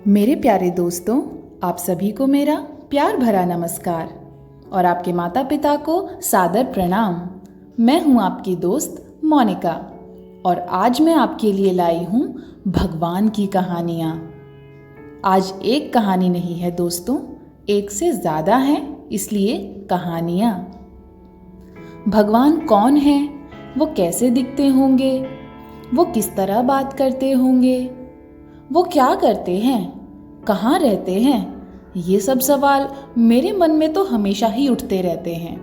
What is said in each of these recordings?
मेरे प्यारे दोस्तों, आप सभी को मेरा प्यार भरा नमस्कार और आपके माता पिता को सादर प्रणाम। मैं हूं आपकी दोस्त मोनिका और आज मैं आपके लिए लाई हूं भगवान की कहानियां। आज एक कहानी नहीं है दोस्तों, एक से ज़्यादा हैं, इसलिए कहानियां। भगवान कौन है, वो कैसे दिखते होंगे, वो किस तरह बात करते होंगे, वो क्या करते हैं, कहाँ रहते हैं, ये सब सवाल मेरे मन में तो हमेशा ही उठते रहते हैं।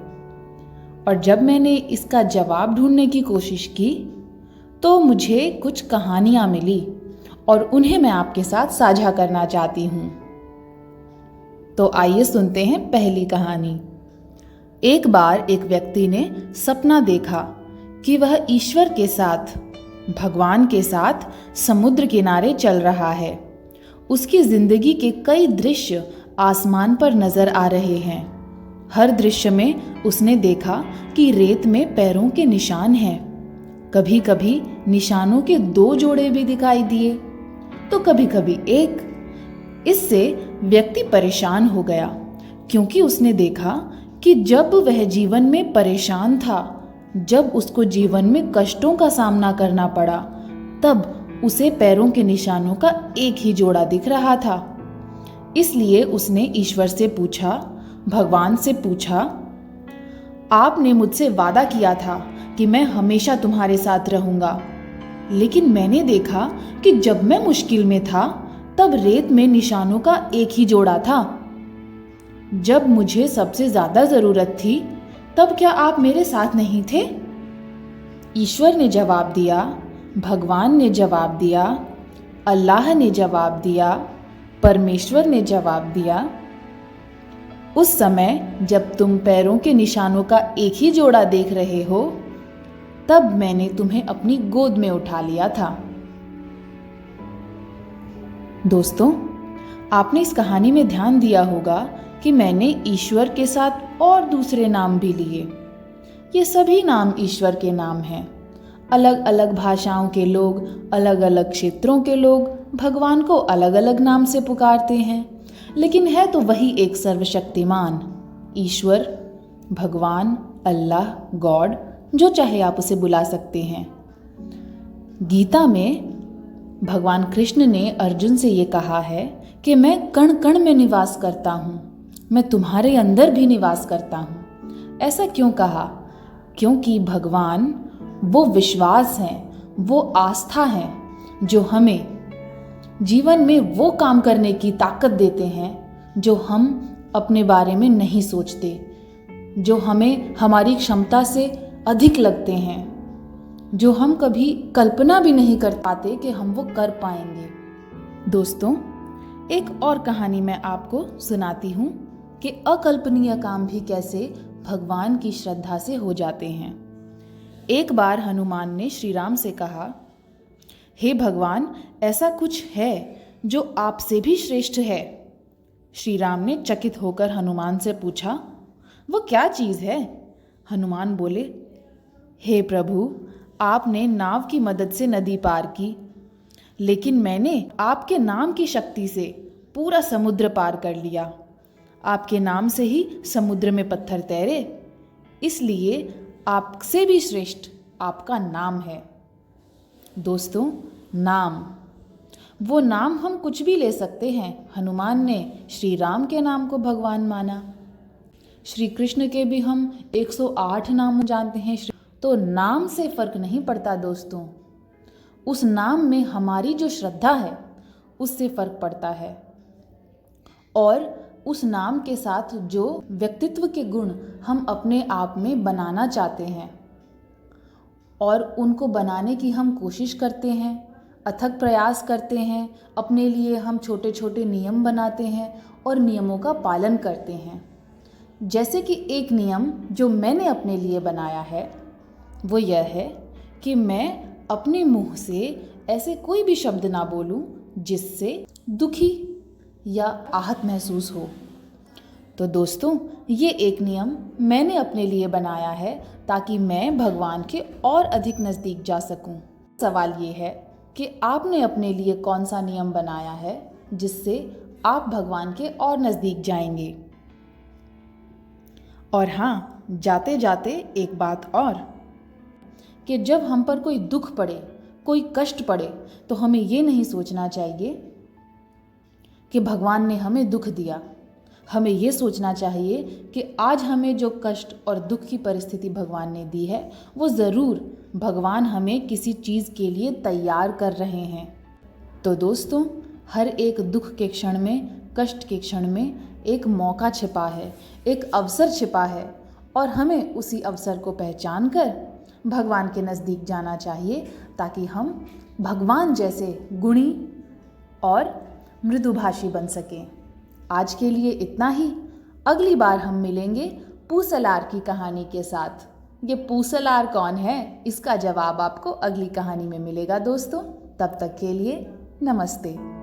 और जब मैंने इसका जवाब ढूंढने की कोशिश की तो मुझे कुछ कहानियाँ मिली और उन्हें मैं आपके साथ साझा करना चाहती हूँ। तो आइए सुनते हैं पहली कहानी। एक बार एक व्यक्ति ने सपना देखा कि वह ईश्वर के साथ, भगवान के साथ समुद्र किनारे चल रहा है। उसकी जिंदगी के कई दृश्य आसमान पर नजर आ रहे हैं। हर दृश्य में उसने देखा कि रेत में पैरों के निशान हैं। कभी कभी निशानों के 2 जोड़े भी दिखाई दिए तो कभी कभी एक। इससे व्यक्ति परेशान हो गया क्योंकि उसने देखा कि जब वह जीवन में परेशान था, जब उसको जीवन में कष्टों का सामना करना पड़ा, तब उसे पैरों के निशानों का एक ही जोड़ा दिख रहा था। इसलिए उसने ईश्वर से पूछा, भगवान से पूछा, आपने मुझसे वादा किया था कि मैं हमेशा तुम्हारे साथ रहूंगा, लेकिन मैंने देखा कि जब मैं मुश्किल में था तब रेत में निशानों का एक ही जोड़ा था। जब मुझे सबसे ज्यादा जरूरत थी तब क्या आप मेरे साथ नहीं थे? ईश्वर ने जवाब दिया, भगवान ने जवाब दिया, अल्लाह ने जवाब दिया, परमेश्वर ने जवाब दिया, उस समय जब तुम पैरों के निशानों का एक ही जोड़ा देख रहे हो, तब मैंने तुम्हें अपनी गोद में उठा लिया था। दोस्तों, आपने इस कहानी में ध्यान दिया होगा कि मैंने ईश्वर के साथ और दूसरे नाम भी लिए। ये सभी नाम ईश्वर के नाम हैं। अलग अलग भाषाओं के लोग, अलग अलग क्षेत्रों के लोग भगवान को अलग अलग नाम से पुकारते हैं, लेकिन है तो वही एक सर्वशक्तिमान ईश्वर, भगवान, अल्लाह, गॉड, जो चाहे आप उसे बुला सकते हैं। गीता में भगवान कृष्ण ने अर्जुन से ये कहा है कि मैं कण कण में निवास करता हूँ, मैं तुम्हारे अंदर भी निवास करता हूँ। ऐसा क्यों कहा? क्योंकि भगवान वो विश्वास है, वो आस्था है जो हमें जीवन में वो काम करने की ताकत देते हैं जो हम अपने बारे में नहीं सोचते, जो हमें हमारी क्षमता से अधिक लगते हैं, जो हम कभी कल्पना भी नहीं कर पाते कि हम वो कर पाएंगे। दोस्तों, एक और कहानी मैं आपको सुनाती हूँ कि अकल्पनीय काम भी कैसे भगवान की श्रद्धा से हो जाते हैं। एक बार हनुमान ने श्री राम से कहा, हे भगवान, ऐसा कुछ है जो आपसे भी श्रेष्ठ है। श्री राम ने चकित होकर हनुमान से पूछा, वो क्या चीज़ है? हनुमान बोले, हे प्रभु, आपने नाव की मदद से नदी पार की, लेकिन मैंने आपके नाम की शक्ति से पूरा समुद्र पार कर लिया। आपके नाम से ही समुद्र में पत्थर तैरे, इसलिए आपसे भी श्रेष्ठ आपका नाम है। दोस्तों, नाम, वो नाम हम कुछ भी ले सकते हैं। हनुमान ने श्री राम के नाम को भगवान माना। श्री कृष्ण के भी हम 108 नाम जानते हैं। तो नाम से फर्क नहीं पड़ता दोस्तों, उस नाम में हमारी जो श्रद्धा है उससे फर्क पड़ता है, और उस नाम के साथ जो व्यक्तित्व के गुण हम अपने आप में बनाना चाहते हैं और उनको बनाने की हम कोशिश करते हैं, अथक प्रयास करते हैं। अपने लिए हम छोटे छोटे नियम बनाते हैं और नियमों का पालन करते हैं। जैसे कि एक नियम जो मैंने अपने लिए बनाया है वो यह है कि मैं अपने मुंह से ऐसे कोई भी शब्द ना बोलूं जिससे दुखी या आहत महसूस हो। तो दोस्तों, ये एक नियम मैंने अपने लिए बनाया है ताकि मैं भगवान के और अधिक नज़दीक जा सकूं। सवाल ये है कि आपने अपने लिए कौन सा नियम बनाया है जिससे आप भगवान के और नज़दीक जाएंगे। और हाँ, जाते जाते एक बात और, कि जब हम पर कोई दुख पड़े, कोई कष्ट पड़े, तो हमें ये नहीं सोचना चाहिए कि भगवान ने हमें दुख दिया। हमें ये सोचना चाहिए कि आज हमें जो कष्ट और दुख की परिस्थिति भगवान ने दी है, वो ज़रूर भगवान हमें किसी चीज़ के लिए तैयार कर रहे हैं। तो दोस्तों, हर एक दुख के क्षण में, कष्ट के क्षण में एक मौका छिपा है, एक अवसर छिपा है, और हमें उसी अवसर को पहचान कर भगवान के नज़दीक जाना चाहिए, ताकि हम भगवान जैसे गुणी और मृदुभाषी बन सकें। आज के लिए इतना ही। अगली बार हम मिलेंगे पूसलार की कहानी के साथ। ये पूसलार कौन है, इसका जवाब आपको अगली कहानी में मिलेगा दोस्तों। तब तक के लिए नमस्ते।